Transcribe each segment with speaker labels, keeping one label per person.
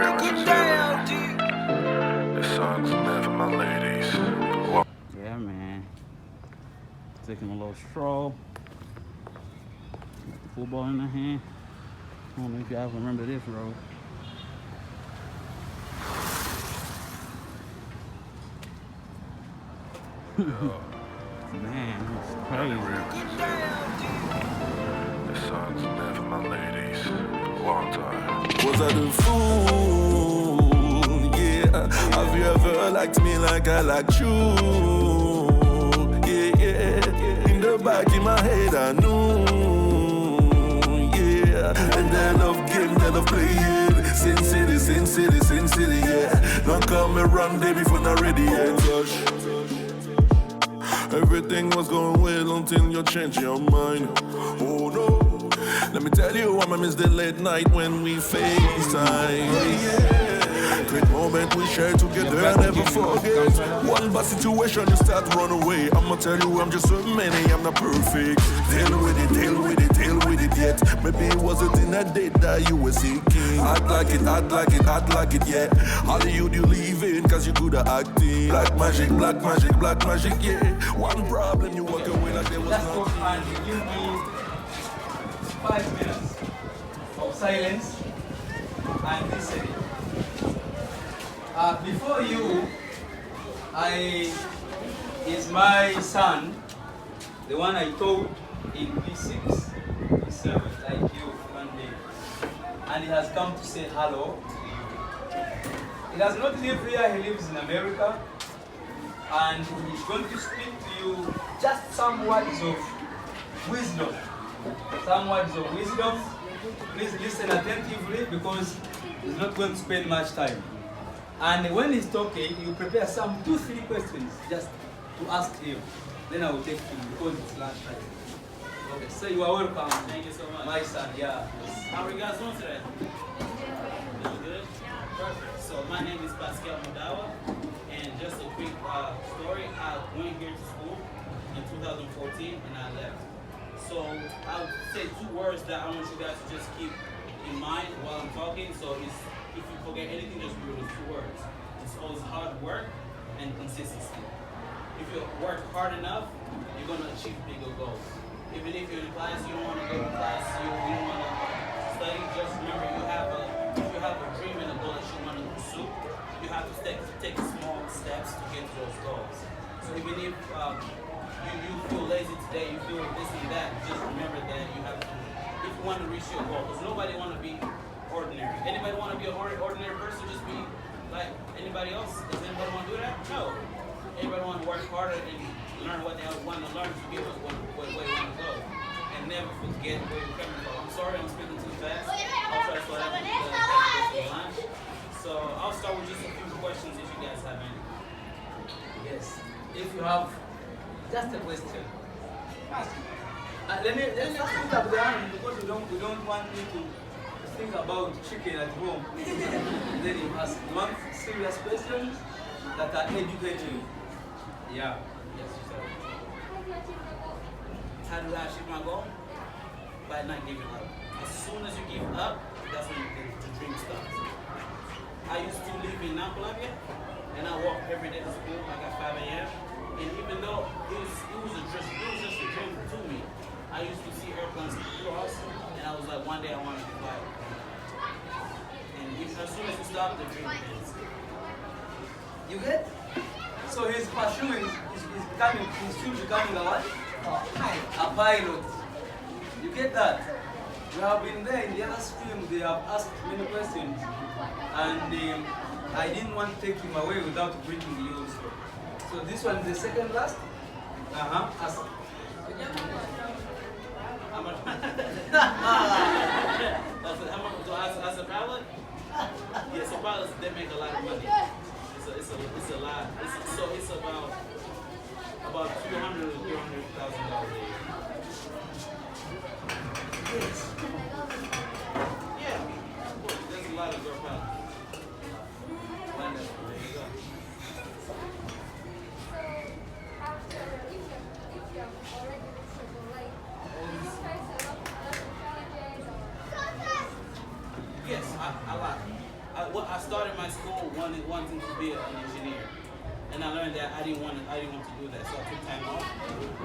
Speaker 1: Yeah, man. Taking a little stroll. Got the football in the hand. I don't know if y'all remember this road. Man, it's crazy.
Speaker 2: Was I the fool? Yeah. Have you ever liked me like I liked you? Yeah, yeah. In the back of my head, I knew. Yeah. And that love game, that love play it. Sin city, sin city, sin city, yeah. Don't come around, baby, for not ready yet. Touch. Everything was going well until you changed your mind. Oh no. Let me tell you, I miss the late night when we FaceTime. Yeah. Great moment we share together, I never forget. One bad situation, you start run away. I'ma tell you, I'm just so many, I'm not perfect. Deal with it, deal with it, deal with it yet. Maybe it wasn't in that date that you were seeking. Act like it, act like it, act like it, yeah. How do you leave in, cause you good at acting. Black magic, black magic, black magic, yeah. One problem, you walk away like there was nothing.
Speaker 3: And give me 5 minutes of silence and listening. Before you, is my son, the one I taught in P6, P7, like you one day. And he has come to say hello to you. He does not live here, he lives in America. And he's going to speak to you just some words of wisdom. Some words of wisdom. Please listen attentively because he's not going to spend much time. And when he's talking, you prepare some 2-3 questions just to ask him. Then I will take him because it's lunch time. Okay, so you are welcome.
Speaker 4: Thank you so much.
Speaker 3: My son, yeah.
Speaker 4: How are you guys doing today? Doing good? Perfect. So my name is Pascal Mudawa, and just a quick story. I went here to school in 2014 and I left. So I'll say 2 words that I want you guys to just keep in mind while I'm talking. So it's, if you forget anything, just remember 2 words. It's always hard work and consistency. If you work hard enough, you're gonna achieve bigger goals. Even if you're in class, you don't want to go to class, you don't want to study, just remember if you have a dream and a goal that you want to pursue, you have to take small steps to get to those goals. So even if you feel lazy today, you feel this and that, just remember that you have to, if you want to reach your goal, because nobody want to be ordinary. Anybody want to be an ordinary person, just be like anybody else? Does anybody want to do that? No. Everybody want to work harder and learn what they want to learn to get where you want to go. And never forget where you're coming from. I'm sorry I'm speaking too fast. I'll try to slow down the lunch. So I'll start with just a few questions if you guys have any.
Speaker 3: Yes. If you have just a question. Let me just put up the hand because we don't want me to think about chicken at home. Then you ask 1 serious questions that are educating. Yeah. Yes, sir.
Speaker 4: How do I achieve my goal? By not giving up. As soon as you give up, that's when the dream starts. I used to live in Colombia, and I walk every day to school like at 5 a.m. And even though it was just a dream to me, I used to see airplanes cross, and I was like, one day I want to fly. And as soon as you stop, the dream ends.
Speaker 3: You get? So he's pursuing, he's still becoming a what? A pilot. You get that? You have been there in the other stream, they have asked many questions. And I didn't want to take him away without bringing you also. So this one is the second last? Ask.
Speaker 4: How much? How much do I as a pilot? Yeah, so pilots, they make a lot of money. It's a lot. It's about $200,000 to $300,000 a year.
Speaker 3: Yes.
Speaker 4: Yeah, of course. There's a lot of girl pilots. Wonderful. There you go. Yes, a lot. I started my school wanting to be an engineer, and I learned that I didn't want to do that. So I took time off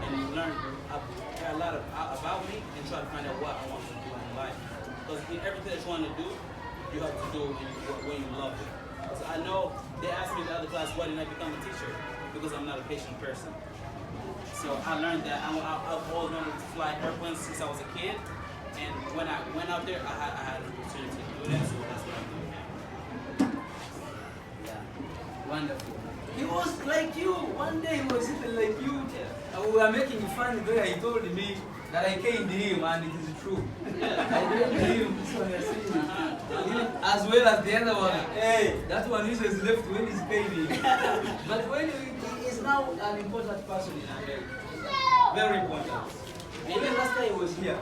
Speaker 4: and learned a lot about me and try to find out what I want to do in life. Because everything that you want to do, you have to do when you love it. So I know they asked me in the other class, why didn't I become a teacher? Because I'm not a patient person. So I learned that I've always wanted to fly airplanes since I was a kid. And when I went out there, I had an opportunity to do that, so that's what I'm doing now.
Speaker 3: Yeah, wonderful. He was like you. One day he was even like you. And we were making fun where he told me that I caned him, and it is true. I caned him, so you're saying as well as the other one. Hey, that one usually left when he's paying. But when he is now an important person in America, very important. Even last time he was here,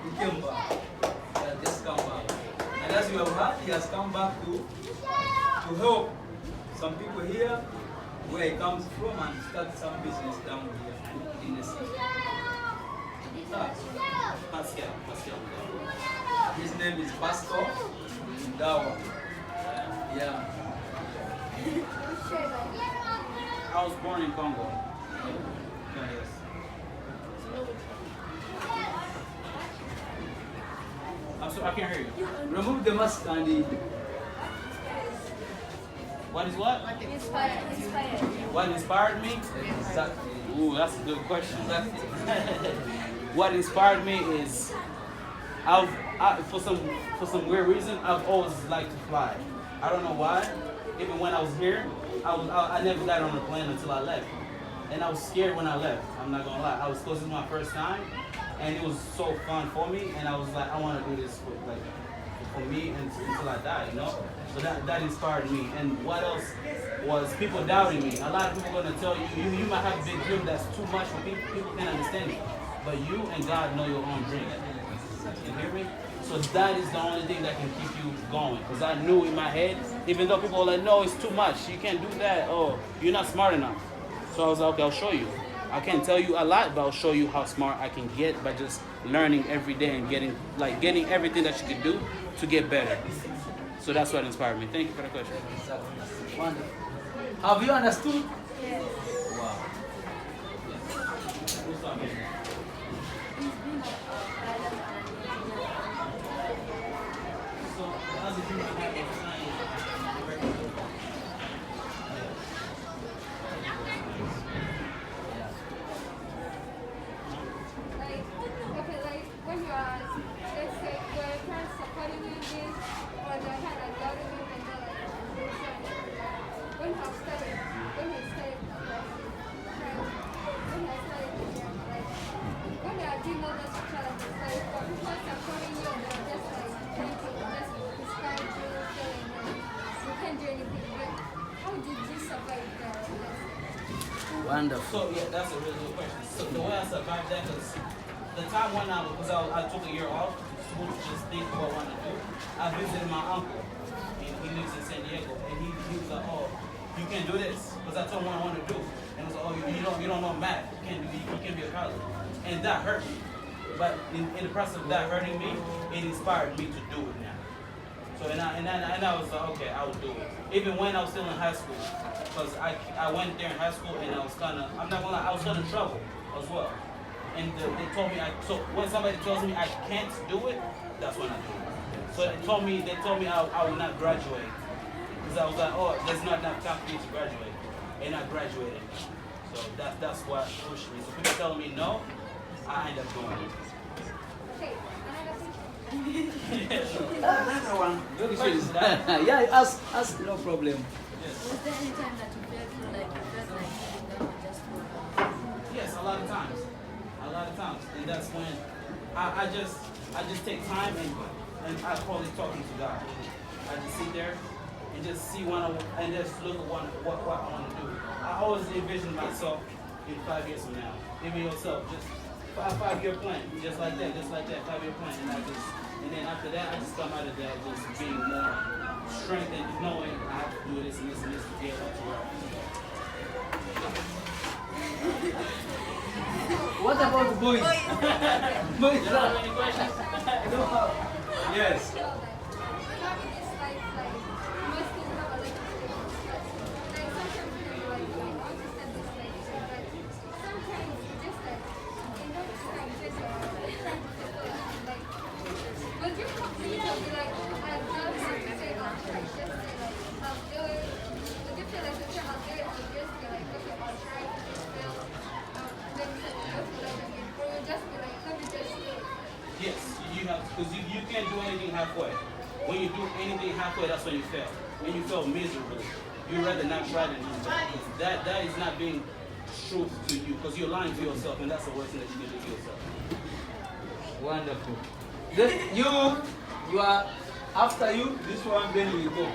Speaker 3: he came back. He has just come back. And as you have heard, he has come back to help some people here where he comes from and start some business down here in the city.
Speaker 4: Pascal.
Speaker 3: His name is Pascal Dawa. Yeah.
Speaker 4: I was born in Congo. Yes. I'm sorry, I can't hear you.
Speaker 3: Remove the mask and the...
Speaker 4: What is what?
Speaker 5: Inspired.
Speaker 4: What inspired me?
Speaker 3: Exactly.
Speaker 4: Ooh, that's a good question.
Speaker 3: Exactly.
Speaker 4: What inspired me is for some weird reason I've always liked to fly. I don't know why. Even when I was here, I never got on a plane until I left, and I was scared when I left. I'm not gonna lie. Because this was my first time, and it was so fun for me, and I was like, I want to do this for me until I die, you know. So that inspired me. And what else was people doubting me? A lot of people are gonna tell you, you might have a big dream that's too much for people. People can't understand it, but you and God know your own dream. You hear me? So that is the only thing that can keep you going. Because I knew in my head, even though people were like, no, it's too much. You can't do that. Oh, you're not smart enough. So I was like, okay, I'll show you. I can't tell you a lot, but I'll show you how smart I can get by just learning every day and getting everything that you can do to get better. So that's what inspired me. Thank you for the question.
Speaker 3: Exactly. Wonderful. Have you understood?
Speaker 5: Yes.
Speaker 3: Wow.
Speaker 4: Who's talking? So, how's it feel to have a
Speaker 5: Like when you are, let's say, your parents supporting you in this, or they're kind of doubting you, and they're like, when you have started, when you started, when you are doing all those challenges, like, for people supporting you, they're just like, trying to just discourage you, feeling like you can't do anything. Like, how did you survive that?
Speaker 3: Wonderful.
Speaker 4: So yeah, that's a really good question. So the way I survived that, because the time when I took a year off to school to just think what I want to do, I visited my uncle. He lives in San Diego, and he was like, oh, you can't do this, because I told him what I want to do, and it was like, oh, you don't know math, you can't be a pilot, and that hurt me. But in the process of that hurting me, it inspired me to do it now. So and I was like, okay, I will do it. Even when I was still in high school, because I went there in high school and I was kind of, I'm not gonna lie, I was kind of in trouble as well. And they told me, so when somebody tells me I can't do it, that's when I do it. So they told me I will not graduate. Because I was like, oh, there's not enough time for me to graduate. And I graduated. So that's what pushed me. So people telling me no, I end up doing it.
Speaker 5: Okay, another thing.
Speaker 3: Another one.
Speaker 4: Good question.
Speaker 3: Yeah, ask, no problem.
Speaker 5: Was there any time that you felt like giving up or just
Speaker 4: Yes, a lot of times. And that's when I just take time and I call it talking to God. I just sit there and just see and just look at what I want to do. I always envision myself in 5 years from now. Even yourself, just a 5-year plan, just like that, 5-year plan. And then after that, I just come out of that just being more strengthened, knowing I have to do this and this and this to get up to where I want to go.
Speaker 3: What about boys? Boys.
Speaker 4: You don't have any questions?
Speaker 3: Yes.
Speaker 5: feel like having this life like
Speaker 4: Because you can't do anything halfway. When you do anything halfway, that's when you fail. When you fail miserably, you'd rather not try than do that. Because that is not being truth to you. Because you're lying to yourself, and that's the worst thing that you can do to yourself.
Speaker 3: Wonderful. You are after you. This one, then we go.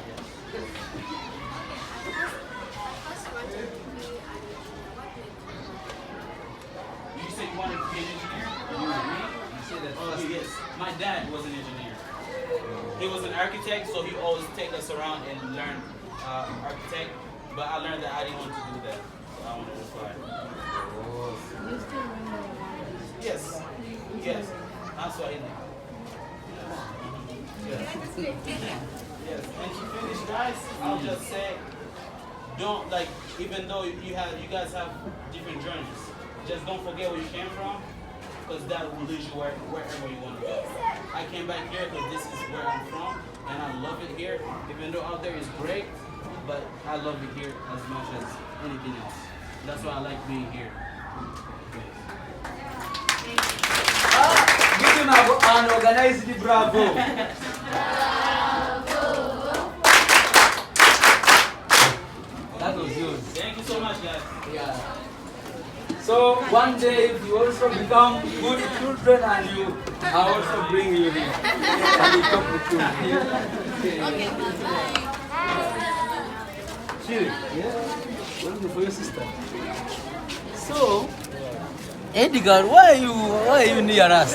Speaker 4: You said you wanted to be an engineer?
Speaker 3: You say that.
Speaker 4: Oh, yes. My dad was an engineer. He was an architect, so he always take us around and learn architect. But I learned that I didn't want to do that. So I wanted to fly. Yes. Yes. That's what I did. Yes. Yes. And to finish, guys, I'll just say, don't like, even though you guys have different journeys, just don't forget where you came from, because that will lead you wherever you want to go. I came back here because this is where I'm from, and I love it here. Even though out there is great, but I love it here as much as anything else. That's why I like being here.
Speaker 3: Give him an organized bravo. That was yours.
Speaker 4: Thank you so much, guys.
Speaker 3: Yeah. So one day, if you also become good children and you, I also bring you here. And you come with you. Okay, bye. Shiri, yeah? Welcome for your sister. So, Edgar, why are you near us?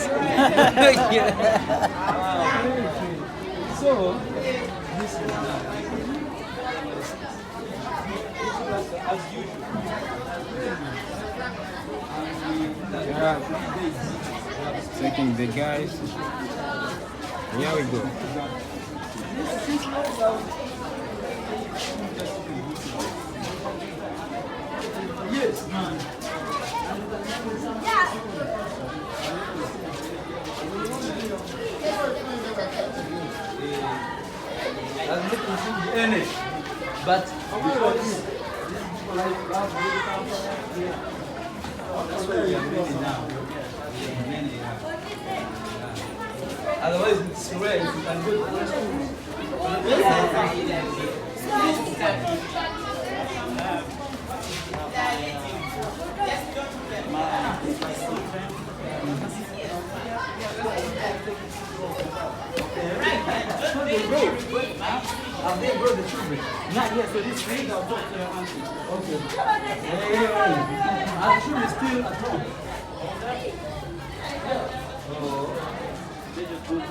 Speaker 3: So, this is as usual.
Speaker 6: Taking the guys. Here we go.
Speaker 3: Yes, man. I'm looking to the energy, but because this people like Kampala, that's where we are really now. Otherwise, it's rare if you can go to the school. Have they brought the children? Not yet, so this week I'll talk to your auntie. Okay. Hey, our children still at home. Oh, they just go to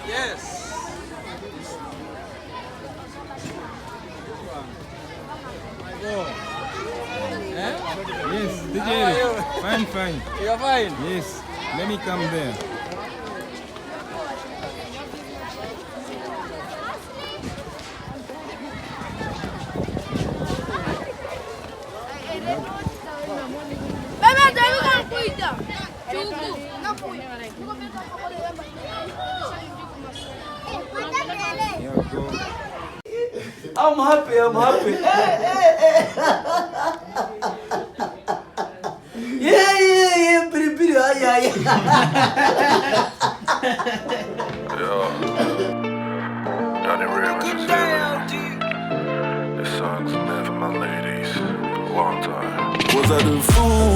Speaker 3: yes.
Speaker 6: Yes, DJ. Fine, fine.
Speaker 3: You're fine.
Speaker 6: Yes, let me come there. Here we go.
Speaker 3: I'm happy, I'm happy. Yeah, pretty, yeah.
Speaker 2: Johnny Rivers is here. This song's never Was I the fool?